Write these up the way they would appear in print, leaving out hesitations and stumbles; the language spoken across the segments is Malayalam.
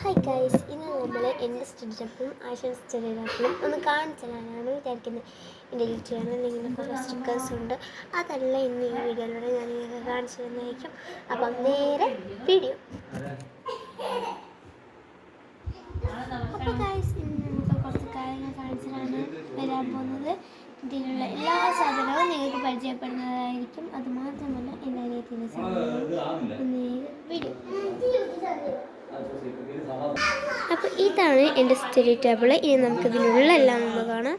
ഹായ് ഗൈസ്, ഇന്ന് നമ്മൾ എൻ്റെ സ്റ്റിച്ചപ്പും ആശൻ സ്റ്റിച്ചപ്പും ഒന്ന് കാണിച്ചു തരാനാണ് വിചാരിക്കുന്നത്. എൻ്റെ യൂട്യൂബിൽ നിങ്ങളുടെ കുറേ സ്റ്റിക്കേഴ്സ് ഉണ്ട്, അതെല്ലാം ഇന്ന് ഈ വീഡിയോയിലൂടെ ഞാൻ നിങ്ങൾക്ക് കാണിച്ചു തരുന്നതായിരിക്കും. അപ്പം നേരെ വീഡിയോ. അപ്പോൾ ഗൈസ്, ഇന്ന് നമുക്ക് കുറച്ച് കാര്യങ്ങൾ കാണിച്ചിട്ടാണ് വരാൻ പോകുന്നത്. ഇതിലുള്ള എല്ലാ സാധനവും നിങ്ങൾക്ക് പരിചയപ്പെടുന്നതായിരിക്കും. അതുമാത്രമല്ല എൻ്റെ അനിയത്തിൻ്റെ സാധനവും വീഡിയോ. അപ്പോൾ ഇതാണ് എൻ്റെ സ്റ്റഡി ടേബിൾ. ഇനി നമുക്ക് ഇതിലുള്ള എല്ലാം ഒന്ന് കാണാം.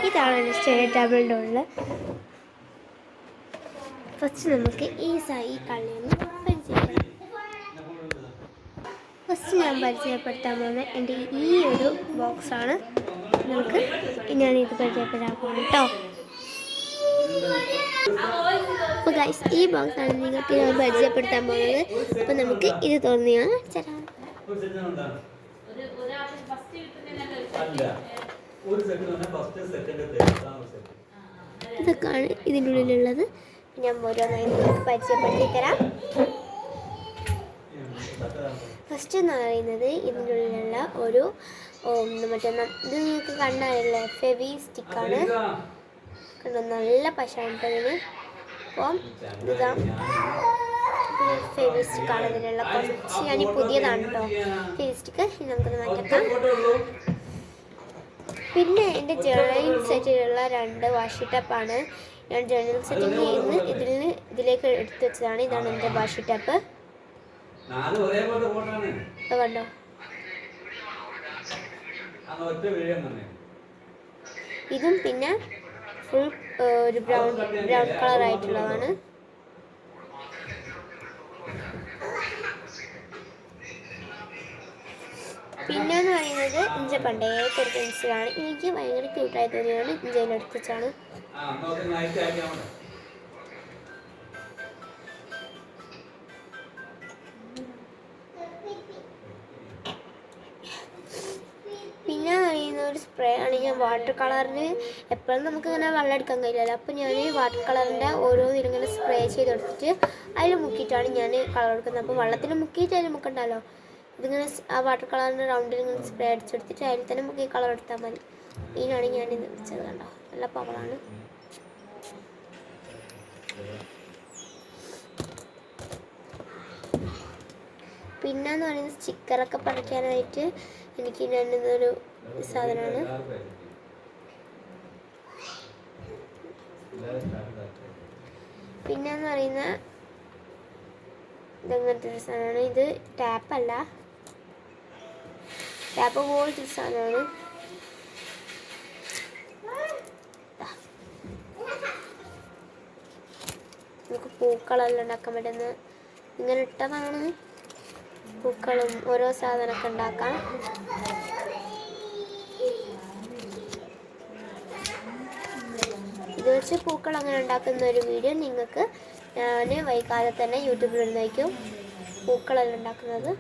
ഇതാണ് എൻ്റെ സ്റ്റഡി ടേബിളിൻ്റെ ഉള്ള. ഫസ്റ്റ് നമുക്ക് ഈ കളിയൊന്ന് പരിചയപ്പെടാം. ഫസ്റ്റ് ഞാൻ പരിചയപ്പെടുത്താൻ പോകുന്നത് എൻ്റെ ഈ ഒരു ബോക്സാണ്. നമുക്ക് ഞാനിത് പരിചയപ്പെടാൻ പോകും കേട്ടോ. അപ്പോൾ ഗൈസ്, ഈ ബോക്സാണ് നിങ്ങൾക്ക് ഞാൻ പരിചയപ്പെടുത്താൻ പോകുന്നത്. അപ്പോൾ നമുക്ക് ഇത് തോന്നിയാണ് ഇതൊക്കെയാണ് ഇതിൻ്റെ ഉള്ളിലുള്ളത്. ഞാൻ ഓരോന്നായി നിങ്ങൾക്ക് പരിചയപ്പെടുത്തി തരാം. ഫസ്റ്റ് എന്ന് പറയുന്നത് ഇതിൻ്റെ ഉള്ളിലുള്ള ഒരു മറ്റേ ഇത് നിങ്ങൾക്ക് കണ്ടാലല്ലേ ഫെവി സ്റ്റിക്കാണ്. കണ്ടോ, നല്ല പശയാണ് ഇതിന്. അപ്പം ഇതാ ഫെവി സ്റ്റിക്കാണ് ഇതിലുള്ള. കുറച്ച് ഞാൻ പുതിയതാണ് കേട്ടോ ഫെവി സ്റ്റിക്ക്. നമുക്കൊന്ന് മാറ്റാം. പിന്നെ എൻ്റെ ജേർണൽ സെറ്റിലുള്ള 2 വാഷി ടപ്പാണ്. ഞാൻ ജേർണൽ സെറ്റിൽ നിന്ന് ഇതിലേക്ക് എടുത്തു വെച്ചതാണ്. ഇതാണ് എൻ്റെ വാഷി ടപ്പ്. കണ്ടോ, ഇതും പിന്നെ ഫുൾ ഒരു ബ്രൗൺ കളർ ആയിട്ടുള്ളതാണ്. പിന്നെന്ന് പറയുന്നത് ഇഞ്ച പണ്ടേത്തെ ഒരു പെൻസിലാണ്. എനിക്ക് ഭയങ്കര ക്യൂട്ടായി തോന്നിയാണ് ഇഞ്ചയിലെടുത്ത് വെച്ചാണ്. പിന്നെ പറയുന്ന ഒരു സ്പ്രേ ആണ്. ഞാൻ വാട്ടർ കളറിന് എപ്പോഴും നമുക്ക് ഇങ്ങനെ വെള്ളം എടുക്കാൻ കഴിയില്ലല്ലോ. അപ്പോൾ ഞാൻ വാട്ടർ കളറിൻ്റെ ഓരോ ഇതിലിങ്ങനെ സ്പ്രേ ചെയ്തെടുത്തിട്ട് അതിൽ മുക്കിയിട്ടാണ് ഞാൻ കളർ എടുക്കുന്നത്. അപ്പോൾ വെള്ളത്തിൽ മുക്കിയിട്ട് അതിൽ മുക്കണ്ടല്ലോ. ഇതിങ്ങനെ ആ വാട്ടർ കളറിൻ്റെ റൗണ്ടിൽ ഇങ്ങനെ സ്പ്രേ അടിച്ചെടുത്തിട്ട് അതിൽ തന്നെ മുക്കി കളർ എടുത്താൽ മതി. ഇതിനാണ് ഞാനിത് വെച്ചത്. കണ്ടോ, നല്ല പവറാണ്. പിന്നെന്ന് പറയുന്നത് സ്റ്റിക്കറൊക്കെ പറിക്കാനായിട്ട് എനിക്ക് ഇതൊരു സാധനമാണ്. പിന്നെന്ന് പറയുന്ന ഇതങ്ങനത്തെ ഒരു സാധനമാണ്. ഇത് ടാപ്പല്ല, ടാപ്പ് പോലത്തെ സാധനമാണ്. നമുക്ക് പൂക്കളെല്ലാം ഉണ്ടാക്കാൻ പറ്റുന്ന ഇങ്ങനെ ഇട്ടതാണ്. പൂക്കളും ഓരോ സാധനമൊക്കെ ഉണ്ടാക്കാം. ഇത് വെച്ച് പൂക്കൾ അങ്ങനെ ഉണ്ടാക്കുന്ന ഒരു വീഡിയോ നിങ്ങൾക്ക് ഞാൻ വൈകാതെ തന്നെ യൂട്യൂബിൽ ഇടുന്നതായിരിക്കും, പൂക്കളെല്ലാം ഉണ്ടാക്കുന്നത്.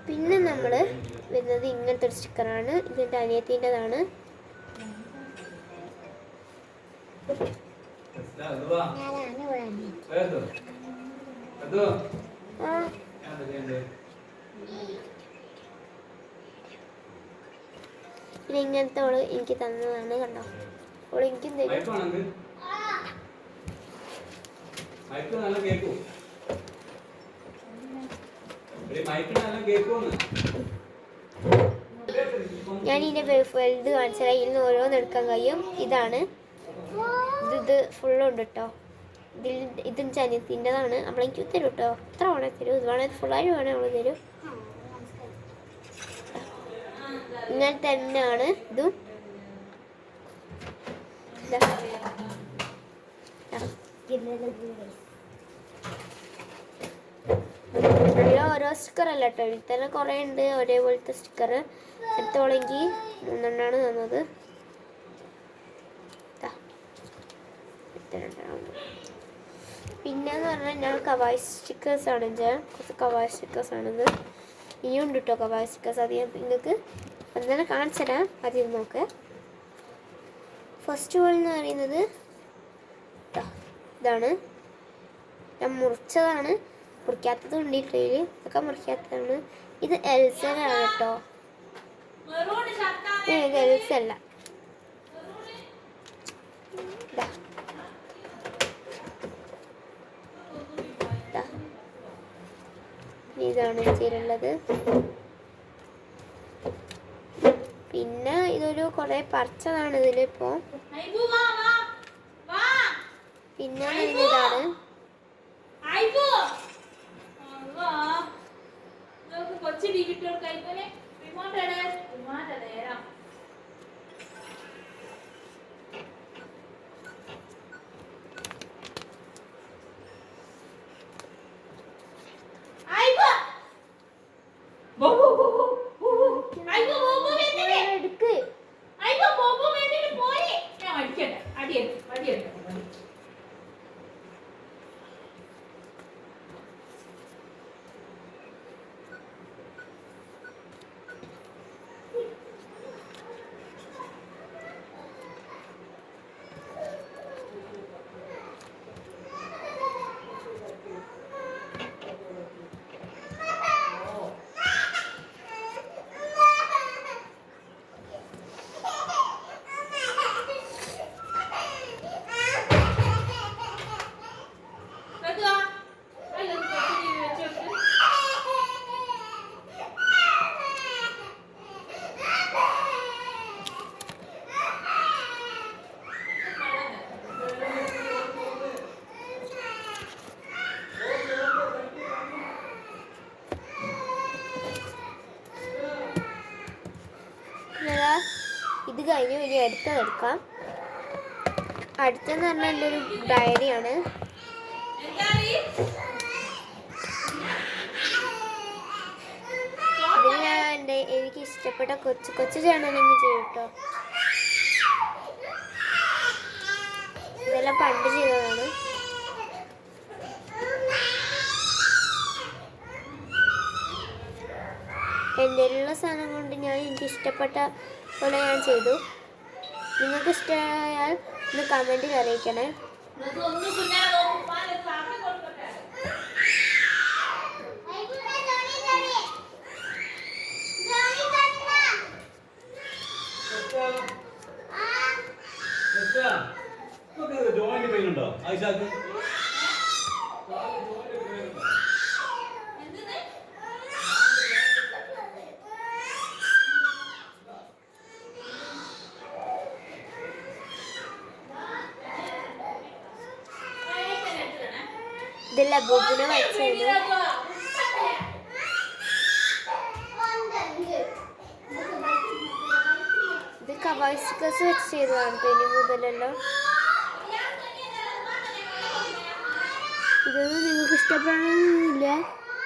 പിന്നെ നമ്മൾ വരുന്നത് ഇങ്ങനത്തെ ഒരു സ്റ്റിക്കറാണ്. ഇതിൻ്റെ അനിയത്തിൻ്റെതാണ്. പിന്നെ ഇങ്ങനത്തെ ഓള് എനിക്ക് തന്നതാണ്. കണ്ടോ, ഓള് എനിക്കും തരും. ഞാൻ ഇതിൻ്റെ വലുത് കാണിച്ചാൽ ഇതിൽ നിന്ന് ഓരോന്ന് എടുക്കാൻ കഴിയും. ഇതാണ് ഇത് ഫുള്ളുണ്ട് കേട്ടോ. ഇതും ചനിയത്തിൻ്റെതാണ്. അവളെനിക്ക് തരും കേട്ടോ. എത്ര വേണേൽ തരും. ഇത് വേണേൽ ഫുള്ളായി വേണേൽ അവൾ തരും. ഇങ്ങനെ തന്നെയാണ് ഇതും. ഓരോ സ്റ്റിക്കർ അല്ല കേട്ടോ, ഇതിൽ തന്നെ കുറേ ഉണ്ട് ഒരേപോലത്തെ സ്റ്റിക്കർ. എടുത്തോളെങ്കിൽ 3 തന്നത്. പിന്നെന്ന് പറഞ്ഞാൽ ഞാൻ കവായ് സ്റ്റിക്കേഴ്സാണ്. കുറച്ച് കവായ് സ്റ്റിക്കേഴ്സാണിത്. ഇനിയും ഉണ്ട് കേട്ടോ കവായ് സ്റ്റിക്കേഴ്സ്. അത് ഞാൻ നിങ്ങൾക്ക് അങ്ങനെ കാണിച്ചു തരാം. അതിൽ നോക്ക്. ഫസ്റ്റ് വൺ എന്ന് പറയുന്നത് ഇതാണ്. ഞാൻ മുറിച്ചതാണ്, മുറിക്കാത്തത് കൊണ്ടിട്ടതിൽ ഇതൊക്കെ മുറിക്കാത്തതാണ്. ഇത് എൽസയാണ് കേട്ടോ. ഇത് എൽസ അല്ല. ഇതാണ് ഇതിലുള്ളത്. പിന്നെ ഇതൊരു കുറെ പറിച്ചതാണ് ഇതിലിപ്പോ. പിന്നെ ഇതാണ്. ഇത് കഴിഞ്ഞ് ഇനി അടുത്തതെടുക്കാം. അടുത്തെന്ന് പറഞ്ഞാൽ എൻ്റെ ഒരു ഡയറിയാണ്. ഇതിൽ ഞാൻ എനിക്ക് ഇഷ്ടപ്പെട്ട കൊച്ചു കൊച്ചു ചെയ്യണമെങ്കിൽ ചെയ്യും കേട്ടോ. ഇതെല്ലാം പണ്ട് ചെയ്തതാണ്. എൻ്റെ ഉള്ള സാധനം കൊണ്ട് ഞാൻ എനിക്ക് ഇഷ്ടപ്പെട്ട പോലെ ഞാൻ ചെയ്തു. നിങ്ങൾക്ക് ഇഷ്ടമായാൽ ഒന്ന് കമൻറ്റിൽ അറിയിക്കണേ. ജോയിന്റ് പെയിൻ ഉണ്ടോ ആയിഷാക്ക്? ഇതെല്ലാം ബോബിനെ വരച്ചിരുന്നു. ഇത് കവാസ്കസ് വെച്ച് ചെയ്തതാണ് ഇനി മുതലല്ലോ. ഇതൊന്നും നിങ്ങൾക്ക് ഇഷ്ടപ്പെടണമെന്നില്ല.